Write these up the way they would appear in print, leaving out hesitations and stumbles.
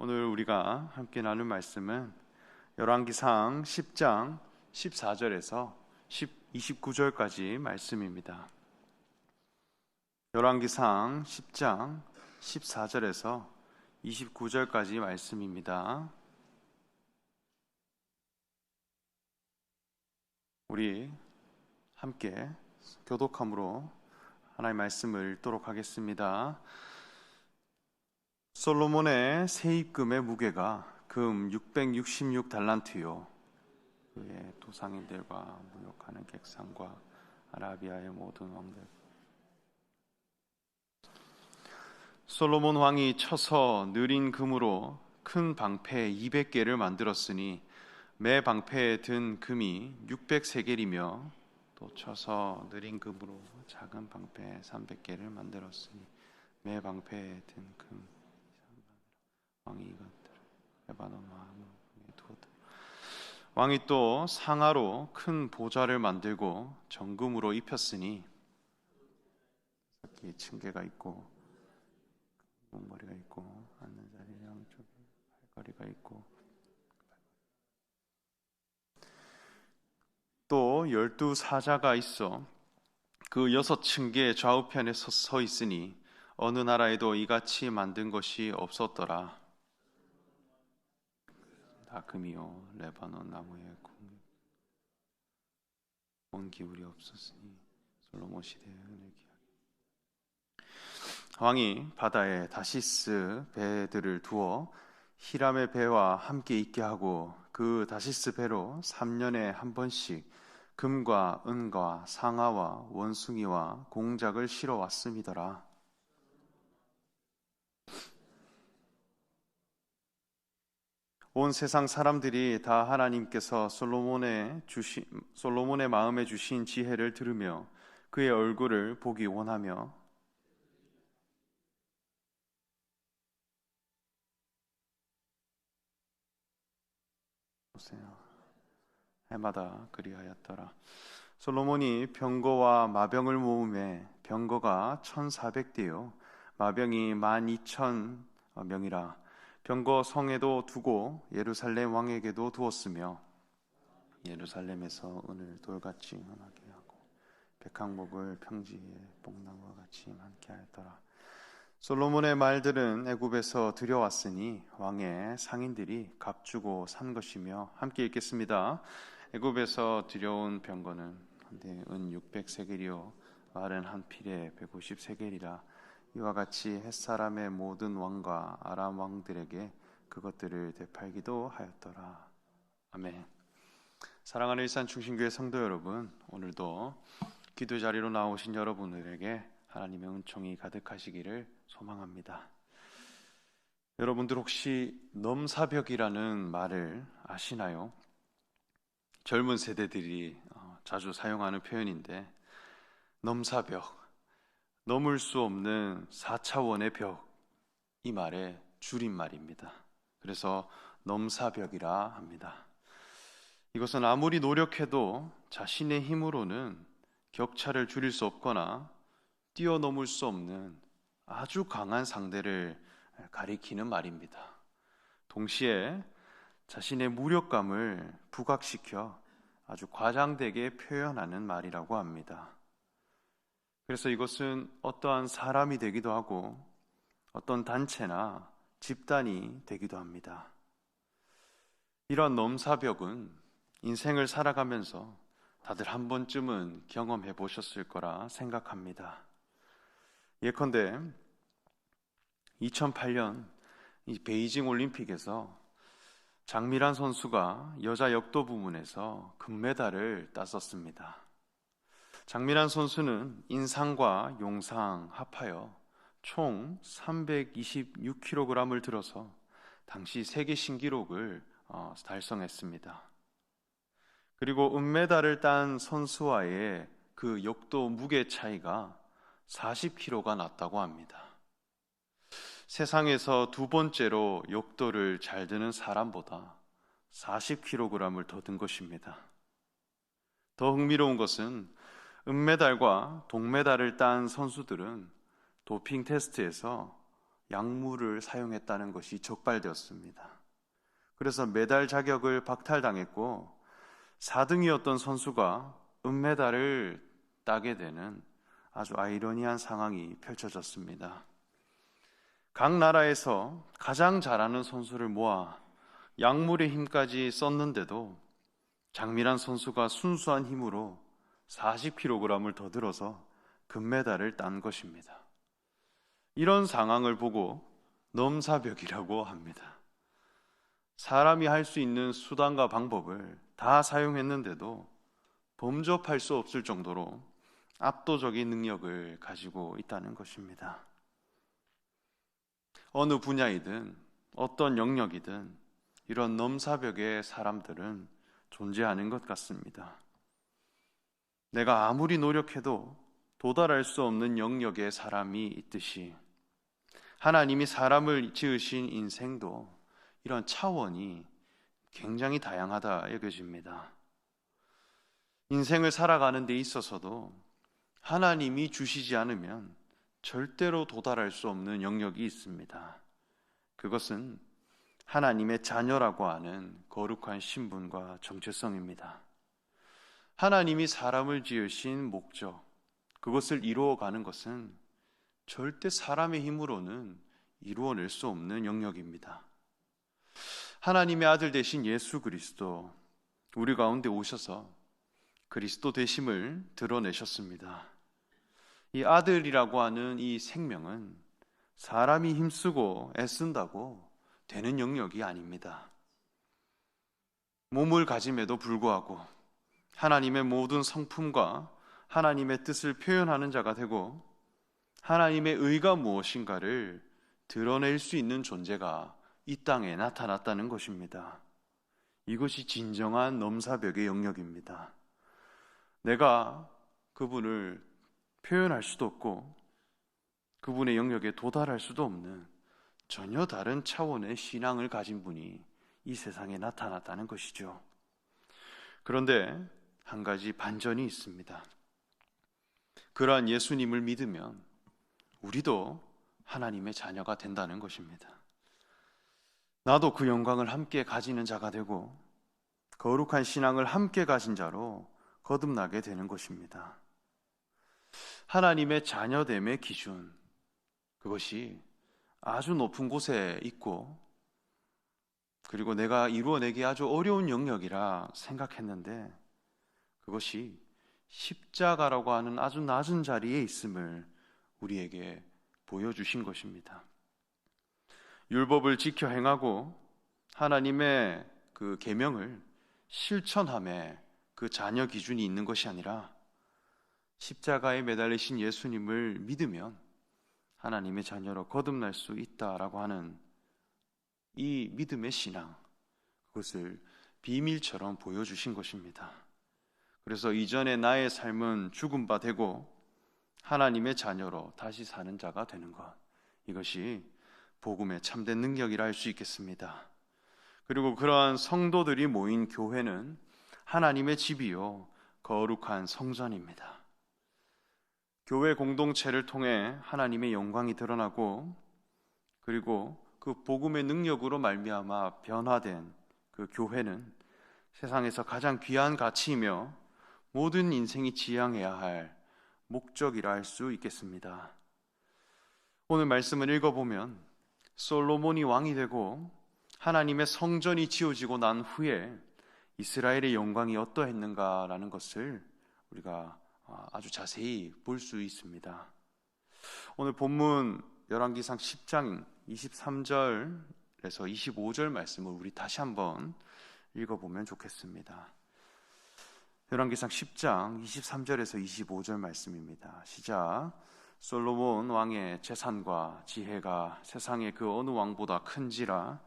오늘 우리가 함께 나눌 말씀은 열왕기상 10장 14절에서 29절까지 말씀입니다. 열왕기상 10장 14절에서 29절까지 말씀입니다. 우리 함께 교독함으로 하나님의 말씀을 읽도록 하겠습니다. 솔로몬의 세입금의 무게가 금 666달란트요 그의 도상인들과 무역하는 객상과 아라비아의 모든 왕들. 솔로몬 왕이 쳐서 느린 금으로 큰 방패 200개를 만들었으니 매 방패에 든 금이 600세겔이며 또 쳐서 느린 금으로 작은 방패 300개를 만들었으니 매 방패에 든 금. 왕이 이것들을 레바논 마음에 두었다. 왕이 또 상아로 큰 보좌를 만들고 정금으로 입혔으니 층계가 있고 목머리가 있고 앉는 자리 양쪽에 발걸이가 있고 또 12사자가 있어 그 6층계 좌우편에 서 있으니 어느 나라에도 이같이 만든 것이 없었더라. 다 금이요 레바논 나무의 온 기울이 없었으니 솔로몬 시대의 은혜 기약. 왕이 바다에 다시스 배들을 두어 히람의 배와 함께 있게 하고 그 다시스 배로 3년에 한 번씩 금과 은과 상아와 원숭이와 공작을 실어 왔음이더라. 온 세상 사람들이 다 하나님께서 솔로몬의 마음에 주신 지혜를 들으며 그의 얼굴을 보기 원하며 해마다 그리하였더라. 솔로몬이 병거와 마병을 모음에 병거가 1400대요 마병이 12000명이라. 병거 성에도 두고 예루살렘 왕에게도 두었으며 예루살렘에서 은을 돌같이 흔하게 하고 백항목을 평지에 뽕나무와 같이 많게 하였더라. 솔로몬의 말들은 애굽에서 들여왔으니 왕의 상인들이 값주고 산 것이며. 함께 읽겠습니다. 애굽에서 들여온 병거는 은 600세겔이요 말은 한 필에 150세겔이라. 이와 같이 햇사람의 모든 왕과 아람 왕들에게 그것들을 되팔기도 하였더라. 아멘. 사랑하는 일산중심교회 성도 여러분, 오늘도 기도 자리로 나오신 여러분들에게 하나님의 은총이 가득하시기를 소망합니다. 여러분들 혹시 넘사벽이라는 말을 아시나요? 젊은 세대들이 자주 사용하는 표현인데, 넘사벽, 넘을 수 없는 4차원의 벽, 이 말의 줄임말입니다. 그래서 넘사벽이라 합니다. 이것은 아무리 노력해도 자신의 힘으로는 격차를 줄일 수 없거나 뛰어넘을 수 없는 아주 강한 상대를 가리키는 말입니다. 동시에 자신의 무력감을 부각시켜 아주 과장되게 표현하는 말이라고 합니다. 그래서 이것은 어떠한 사람이 되기도 하고 어떤 단체나 집단이 되기도 합니다. 이런 넘사벽은 인생을 살아가면서 다들 한 번쯤은 경험해 보셨을 거라 생각합니다. 예컨대 2008년 이 베이징 올림픽에서 장미란 선수가 여자 역도 부문에서 금메달을 땄었습니다. 장미란 선수는 인상과 용상 합하여 총 326kg을 들어서 당시 세계 신기록을 달성했습니다. 그리고 은메달을 딴 선수와의 그 역도 무게 차이가 40kg가 났다고 합니다. 세상에서 두 번째로 역도를 잘 드는 사람보다 40kg을 더 든 것입니다. 더 흥미로운 것은 은메달과 동메달을 딴 선수들은 도핑 테스트에서 약물을 사용했다는 것이 적발되었습니다. 그래서 메달 자격을 박탈당했고 4등이었던 선수가 은메달을 따게 되는 아주 아이러니한 상황이 펼쳐졌습니다. 각 나라에서 가장 잘하는 선수를 모아 약물의 힘까지 썼는데도 장미란 선수가 순수한 힘으로 40kg을 더 들어서 금메달을 딴 것입니다. 이런 상황을 보고 넘사벽이라고 합니다. 사람이 할 수 있는 수단과 방법을 다 사용했는데도 범접할 수 없을 정도로 압도적인 능력을 가지고 있다는 것입니다. 어느 분야이든 어떤 영역이든 이런 넘사벽의 사람들은 존재하는 것 같습니다. 내가 아무리 노력해도 도달할 수 없는 영역의 사람이 있듯이 하나님이 사람을 지으신 인생도 이런 차원이 굉장히 다양하다 여겨집니다. 인생을 살아가는 데 있어서도 하나님이 주시지 않으면 절대로 도달할 수 없는 영역이 있습니다. 그것은 하나님의 자녀라고 하는 거룩한 신분과 정체성입니다. 하나님이 사람을 지으신 목적, 그것을 이루어가는 것은 절대 사람의 힘으로는 이루어낼 수 없는 영역입니다. 하나님의 아들 되신 예수 그리스도, 우리 가운데 오셔서 그리스도 되심을 드러내셨습니다. 이 아들이라고 하는 이 생명은 사람이 힘쓰고 애쓴다고 되는 영역이 아닙니다. 몸을 가짐에도 불구하고 하나님의 모든 성품과 하나님의 뜻을 표현하는 자가 되고 하나님의 의가 무엇인가를 드러낼 수 있는 존재가 이 땅에 나타났다는 것입니다. 이것이 진정한 넘사벽의 영역입니다. 내가 그분을 표현할 수도 없고 그분의 영역에 도달할 수도 없는 전혀 다른 차원의 신앙을 가진 분이 이 세상에 나타났다는 것이죠. 그런데 한 가지 반전이 있습니다. 그러한 예수님을 믿으면 우리도 하나님의 자녀가 된다는 것입니다. 나도 그 영광을 함께 가지는 자가 되고 거룩한 신앙을 함께 가진 자로 거듭나게 되는 것입니다. 하나님의 자녀됨의 기준, 그것이 아주 높은 곳에 있고 그리고 내가 이루어내기 아주 어려운 영역이라 생각했는데 그것이 십자가라고 하는 아주 낮은 자리에 있음을 우리에게 보여주신 것입니다. 율법을 지켜 행하고 하나님의 그 계명을 실천함에 그 자녀 기준이 있는 것이 아니라 십자가에 매달리신 예수님을 믿으면 하나님의 자녀로 거듭날 수 있다라고 하는 이 믿음의 신앙, 그것을 비밀처럼 보여주신 것입니다. 그래서 이전에 나의 삶은 죽은 바 되고 하나님의 자녀로 다시 사는 자가 되는 것, 이것이 복음의 참된 능력이라 할 수 있겠습니다. 그리고 그러한 성도들이 모인 교회는 하나님의 집이요 거룩한 성전입니다. 교회 공동체를 통해 하나님의 영광이 드러나고 그리고 그 복음의 능력으로 말미암아 변화된 그 교회는 세상에서 가장 귀한 가치이며 모든 인생이 지향해야 할 목적이라 할 수 있겠습니다. 오늘 말씀을 읽어보면 솔로몬이 왕이 되고 하나님의 성전이 지어지고 난 후에 이스라엘의 영광이 어떠했는가라는 것을 우리가 아주 자세히 볼 수 있습니다. 오늘 본문 열왕기상 10장 23절에서 25절 말씀을 우리 다시 한번 읽어보면 좋겠습니다. 열왕기상 10장 23절에서 25절 말씀입니다. 시작. 솔로몬 왕의 재산과 지혜가 세상의 그 어느 왕보다 큰지라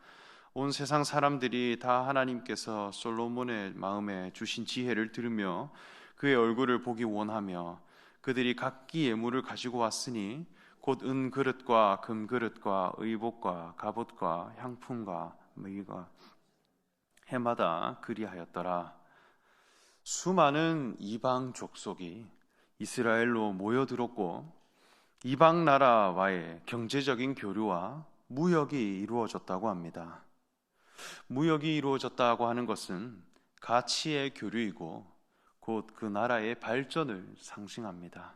온 세상 사람들이 다 하나님께서 솔로몬의 마음에 주신 지혜를 들으며 그의 얼굴을 보기 원하며 그들이 각기 예물을 가지고 왔으니 곧 은그릇과 금그릇과 의복과 갑옷과 향품과 의가 해마다 그리하였더라. 수많은 이방 족속이 이스라엘로 모여들었고 이방 나라와의 경제적인 교류와 무역이 이루어졌다고 합니다. 무역이 이루어졌다고 하는 것은 가치의 교류이고 곧 그 나라의 발전을 상징합니다.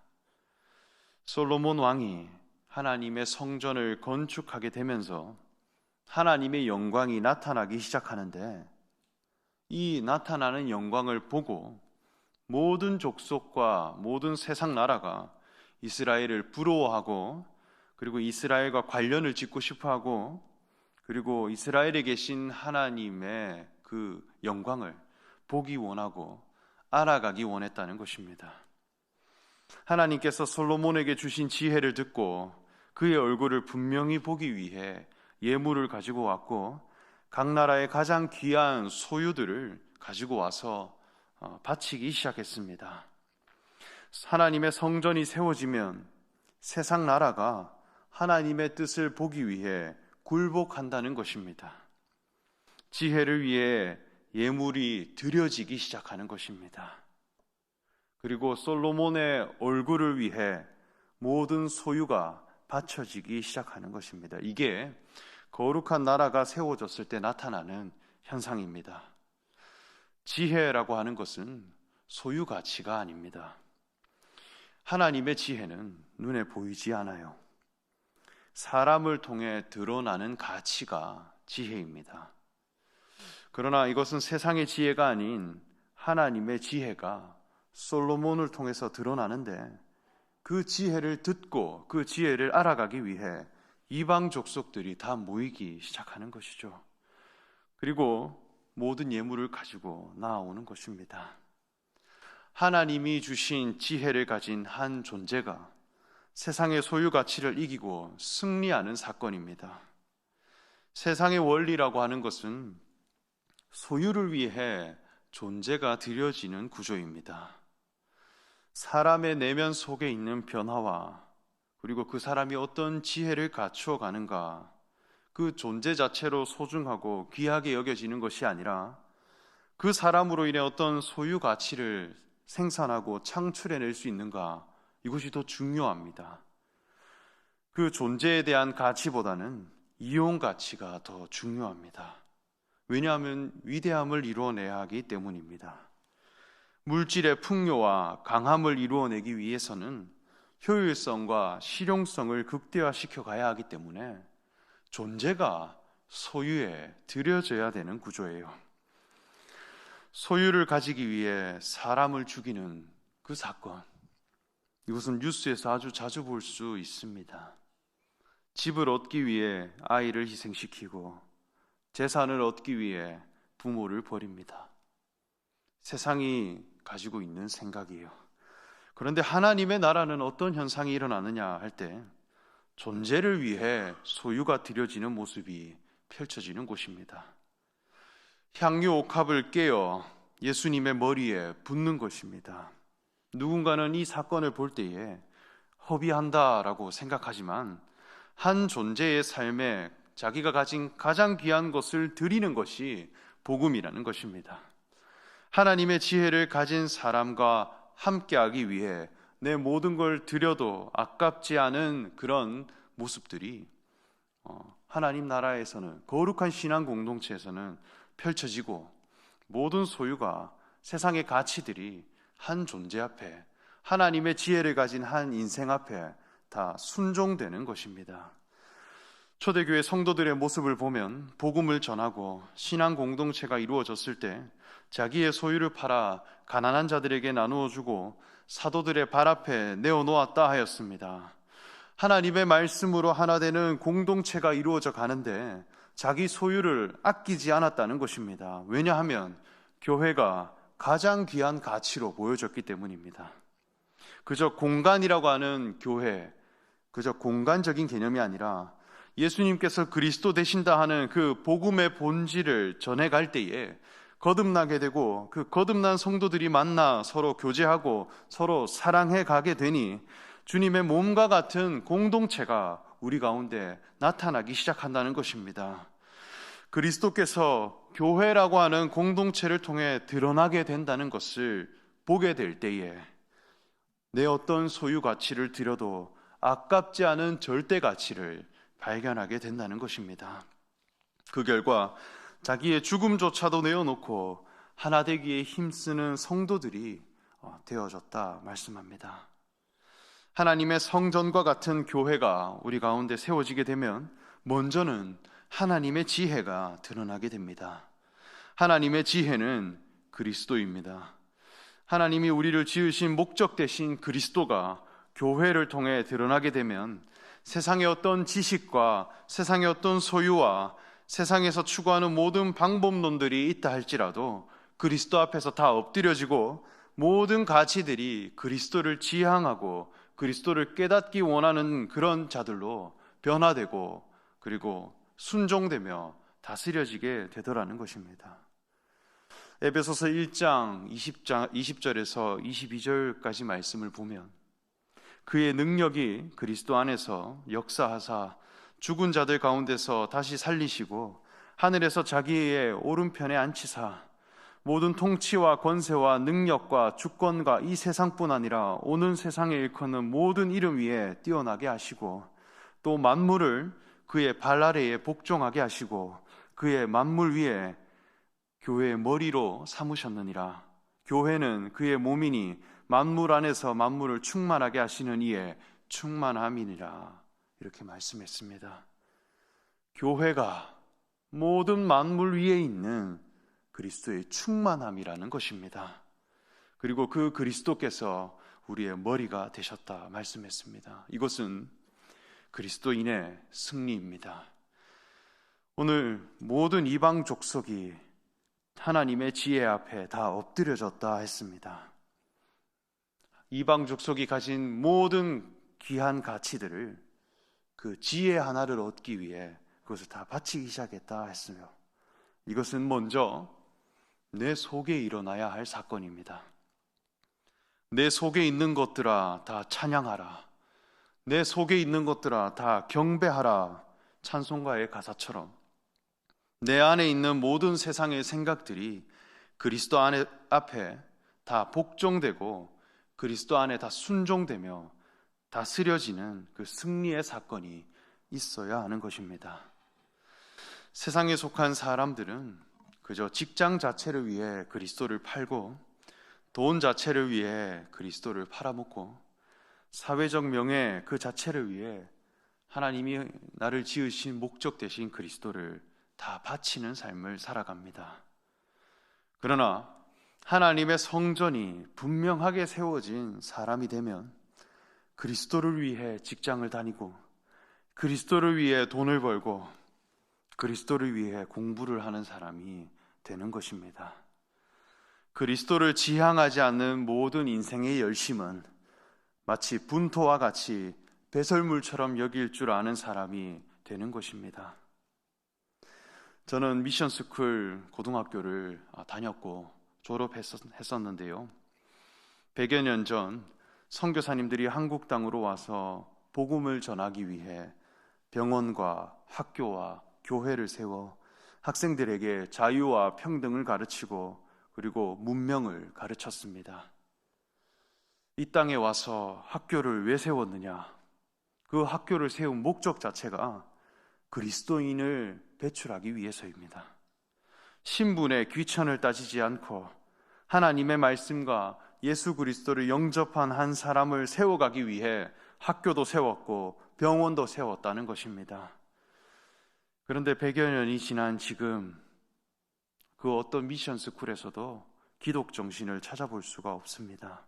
솔로몬 왕이 하나님의 성전을 건축하게 되면서 하나님의 영광이 나타나기 시작하는데, 이 나타나는 영광을 보고 모든 족속과 모든 세상 나라가 이스라엘을 부러워하고, 그리고 이스라엘과 관련을 짓고 싶어하고, 그리고 이스라엘에 계신 하나님의 그 영광을 보기 원하고 알아가기 원했다는 것입니다. 하나님께서 솔로몬에게 주신 지혜를 듣고 그의 얼굴을 분명히 보기 위해 예물을 가지고 왔고, 각 나라의 가장 귀한 소유들을 가지고 와서 바치기 시작했습니다. 하나님의 성전이 세워지면 세상 나라가 하나님의 뜻을 보기 위해 굴복한다는 것입니다. 지혜를 위해 예물이 드려지기 시작하는 것입니다. 그리고 솔로몬의 얼굴을 위해 모든 소유가 바쳐지기 시작하는 것입니다. 이게 거룩한 나라가 세워졌을 때 나타나는 현상입니다. 지혜라고 하는 것은 소유 가치가 아닙니다. 하나님의 지혜는 눈에 보이지 않아요. 사람을 통해 드러나는 가치가 지혜입니다. 그러나 이것은 세상의 지혜가 아닌 하나님의 지혜가 솔로몬을 통해서 드러나는데, 그 지혜를 듣고 그 지혜를 알아가기 위해 이방 족속들이 다 모이기 시작하는 것이죠. 그리고 모든 예물을 가지고 나아오는 것입니다. 하나님이 주신 지혜를 가진 한 존재가 세상의 소유 가치를 이기고 승리하는 사건입니다. 세상의 원리라고 하는 것은 소유를 위해 존재가 드려지는 구조입니다. 사람의 내면 속에 있는 변화와 그리고 그 사람이 어떤 지혜를 갖추어 가는가, 그 존재 자체로 소중하고 귀하게 여겨지는 것이 아니라 그 사람으로 인해 어떤 소유 가치를 생산하고 창출해낼 수 있는가, 이것이 더 중요합니다. 그 존재에 대한 가치보다는 이용 가치가 더 중요합니다. 왜냐하면 위대함을 이루어내야 하기 때문입니다. 물질의 풍요와 강함을 이루어내기 위해서는 효율성과 실용성을 극대화시켜 가야 하기 때문에 존재가 소유에 들여져야 되는 구조예요. 소유를 가지기 위해 사람을 죽이는 그 사건, 이것은 뉴스에서 아주 자주 볼 수 있습니다. 집을 얻기 위해 아이를 희생시키고 재산을 얻기 위해 부모를 버립니다. 세상이 가지고 있는 생각이에요. 그런데 하나님의 나라는 어떤 현상이 일어나느냐 할 때 존재를 위해 소유가 드려지는 모습이 펼쳐지는 곳입니다. 향유 옥합을 깨어 예수님의 머리에 붓는 것입니다. 누군가는 이 사건을 볼 때에 허비한다라고 생각하지만 한 존재의 삶에 자기가 가진 가장 귀한 것을 드리는 것이 복음이라는 것입니다. 하나님의 지혜를 가진 사람과 함께하기 위해 내 모든 걸 드려도 아깝지 않은 그런 모습들이 하나님 나라에서는, 거룩한 신앙 공동체에서는 펼쳐지고, 모든 소유가, 세상의 가치들이 한 존재 앞에, 하나님의 지혜를 가진 한 인생 앞에 다 순종되는 것입니다. 초대교회 성도들의 모습을 보면 복음을 전하고 신앙 공동체가 이루어졌을 때 자기의 소유를 팔아 가난한 자들에게 나누어 주고 사도들의 발 앞에 내어놓았다 하였습니다. 하나님의 말씀으로 하나 되는 공동체가 이루어져 가는데 자기 소유를 아끼지 않았다는 것입니다. 왜냐하면 교회가 가장 귀한 가치로 보여졌기 때문입니다. 그저 공간이라고 하는 교회, 그저 공간적인 개념이 아니라 예수님께서 그리스도 되신다 하는 그 복음의 본질을 전해갈 때에 거듭나게 되고, 그 거듭난 성도들이 만나 서로 교제하고 서로 사랑해 가게 되니 주님의 몸과 같은 공동체가 우리 가운데 나타나기 시작한다는 것입니다. 그리스도께서 교회라고 하는 공동체를 통해 드러나게 된다는 것을 보게 될 때에 내 어떤 소유 가치를 드려도 아깝지 않은 절대 가치를 발견하게 된다는 것입니다. 그 결과 자기의 죽음조차도 내어놓고 하나 되기에 힘쓰는 성도들이 되어졌다 말씀합니다. 하나님의 성전과 같은 교회가 우리 가운데 세워지게 되면 먼저는 하나님의 지혜가 드러나게 됩니다. 하나님의 지혜는 그리스도입니다. 하나님이 우리를 지으신 목적 대신 그리스도가 교회를 통해 드러나게 되면 세상의 어떤 지식과 세상의 어떤 소유와 세상에서 추구하는 모든 방법론들이 있다 할지라도 그리스도 앞에서 다 엎드려지고 모든 가치들이 그리스도를 지향하고 그리스도를 깨닫기 원하는 그런 자들로 변화되고 그리고 순종되며 다스려지게 되더라는 것입니다. 에베소서 1장 20절에서 22절까지 말씀을 보면 그의 능력이 그리스도 안에서 역사하사 죽은 자들 가운데서 다시 살리시고 하늘에서 자기의 오른편에 앉히사 모든 통치와 권세와 능력과 주권과 이 세상뿐 아니라 오는 세상에 일컫는 모든 이름 위에 뛰어나게 하시고 또 만물을 그의 발 아래에 복종하게 하시고 그의 만물 위에 교회의 머리로 삼으셨느니라. 교회는 그의 몸이니 만물 안에서 만물을 충만하게 하시는 이의 충만함이니라. 이렇게 말씀했습니다. 교회가 모든 만물 위에 있는 그리스도의 충만함이라는 것입니다. 그리고 그 그리스도께서 우리의 머리가 되셨다 말씀했습니다. 이것은 그리스도인의 승리입니다. 오늘 모든 이방 족속이 하나님의 지혜 앞에 다 엎드려졌다 했습니다. 이방 족속이 가진 모든 귀한 가치들을 그 지혜 하나를 얻기 위해 그것을 다 바치기 시작했다 했으며 이것은 먼저 내 속에 일어나야 할 사건입니다. 내 속에 있는 것들아 다 찬양하라. 내 속에 있는 것들아 다 경배하라. 찬송가의 가사처럼 내 안에 있는 모든 세상의 생각들이 그리스도 앞에 다 복종되고 그리스도 안에 다 순종되며 다스려지는 그 승리의 사건이 있어야 하는 것입니다. 세상에 속한 사람들은 그저 직장 자체를 위해 그리스도를 팔고 돈 자체를 위해 그리스도를 팔아먹고 사회적 명예 그 자체를 위해 하나님이 나를 지으신 목적 대신 그리스도를 다 바치는 삶을 살아갑니다. 그러나 하나님의 성전이 분명하게 세워진 사람이 되면 그리스도를 위해 직장을 다니고 그리스도를 위해 돈을 벌고 그리스도를 위해 공부를 하는 사람이 되는 것입니다. 그리스도를 지향하지 않는 모든 인생의 열심은 마치 분토와 같이 배설물처럼 여길 줄 아는 사람이 되는 것입니다. 저는 미션스쿨 고등학교를 다녔고 졸업했었는데요. 100여 년 전 선교사님들이 한국 땅으로 와서 복음을 전하기 위해 병원과 학교와 교회를 세워 학생들에게 자유와 평등을 가르치고 그리고 문명을 가르쳤습니다. 이 땅에 와서 학교를 왜 세웠느냐? 그 학교를 세운 목적 자체가 그리스도인을 배출하기 위해서입니다. 신분의 귀천을 따지지 않고 하나님의 말씀과 예수 그리스도를 영접한 한 사람을 세워가기 위해 학교도 세웠고 병원도 세웠다는 것입니다. 그런데 100여 년이 지난 지금 그 어떤 미션 스쿨에서도 기독 정신을 찾아볼 수가 없습니다.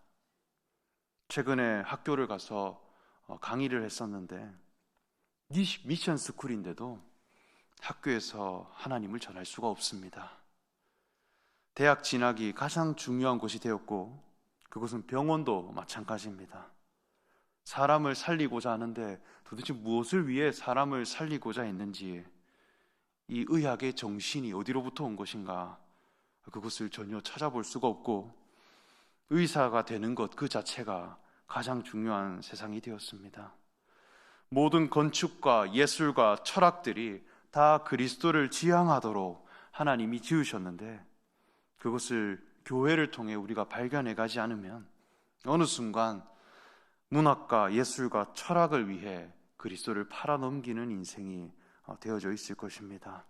최근에 학교를 가서 강의를 했었는데 미션 스쿨인데도 학교에서 하나님을 전할 수가 없습니다. 대학 진학이 가장 중요한 곳이 되었고 그것은 병원도 마찬가지입니다. 사람을 살리고자 하는데 도대체 무엇을 위해 사람을 살리고자 했는지 이 의학의 정신이 어디로부터 온 것인가 그것을 전혀 찾아볼 수가 없고 의사가 되는 것 그 자체가 가장 중요한 세상이 되었습니다. 모든 건축과 예술과 철학들이 다 그리스도를 지향하도록 하나님이 지으셨는데 그것을 교회를 통해 우리가 발견해 가지 않으면 어느 순간 문학과 예술과 철학을 위해 그리스도를 팔아넘기는 인생이 되어져 있을 것입니다.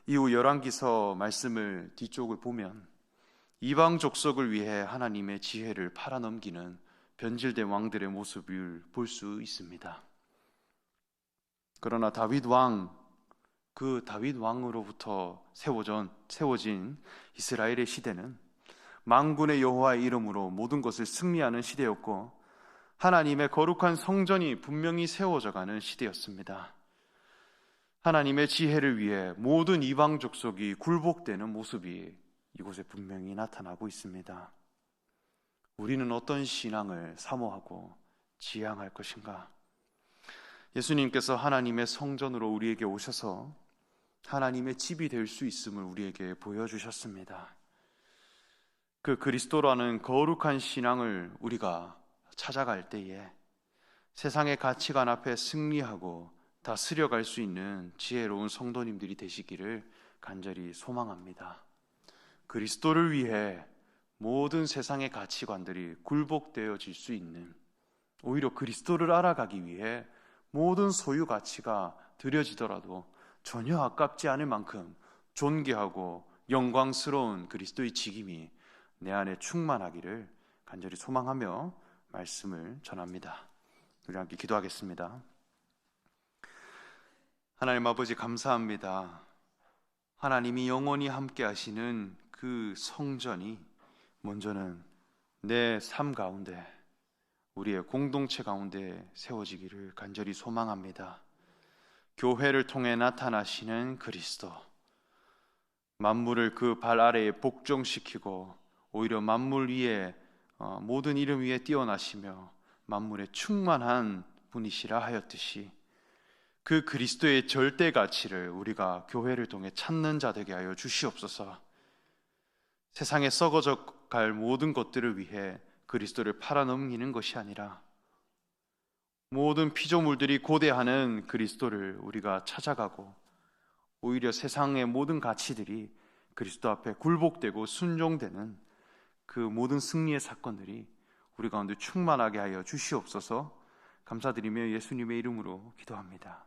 이후 열왕기서 말씀을 뒤쪽을 보면 이방 족속을 위해 하나님의 지혜를 팔아넘기는 변질된 왕들의 모습을 볼 수 있습니다. 그러나 다윗 왕으로부터 세워진 이스라엘의 시대는 만군의 여호와의 이름으로 모든 것을 승리하는 시대였고, 하나님의 거룩한 성전이 분명히 세워져 가는 시대였습니다. 하나님의 지혜를 위해 모든 이방 족속이 굴복되는 모습이 이곳에 분명히 나타나고 있습니다. 우리는 어떤 신앙을 사모하고 지향할 것인가? 예수님께서 하나님의 성전으로 우리에게 오셔서 하나님의 집이 될 수 있음을 우리에게 보여주셨습니다. 그 그리스도라는 거룩한 신앙을 우리가 찾아갈 때에 세상의 가치관 앞에 승리하고 다스려갈 수 있는 지혜로운 성도님들이 되시기를 간절히 소망합니다. 그리스도를 위해 모든 세상의 가치관들이 굴복되어질 수 있는, 오히려 그리스도를 알아가기 위해 모든 소유 가치가 들여지더라도 전혀 아깝지 않을 만큼 존귀하고 영광스러운 그리스도의 직임이 내 안에 충만하기를 간절히 소망하며 말씀을 전합니다. 우리 함께 기도하겠습니다. 하나님 아버지, 감사합니다. 하나님이 영원히 함께 하시는 그 성전이 먼저는 내 삶 가운데, 우리의 공동체 가운데 세워지기를 간절히 소망합니다. 교회를 통해 나타나시는 그리스도, 만물을 그 발 아래에 복종시키고 오히려 만물 위에 모든 이름 위에 뛰어나시며 만물에 충만한 분이시라 하였듯이, 그 그리스도의 절대 가치를 우리가 교회를 통해 찾는 자 되게 하여 주시옵소서. 세상에 썩어져 갈 모든 것들을 위해 그리스도를 팔아넘기는 것이 아니라 모든 피조물들이 고대하는 그리스도를 우리가 찾아가고, 오히려 세상의 모든 가치들이 그리스도 앞에 굴복되고 순종되는 그 모든 승리의 사건들이 우리 가운데 충만하게 하여 주시옵소서. 감사드리며 예수님의 이름으로 기도합니다.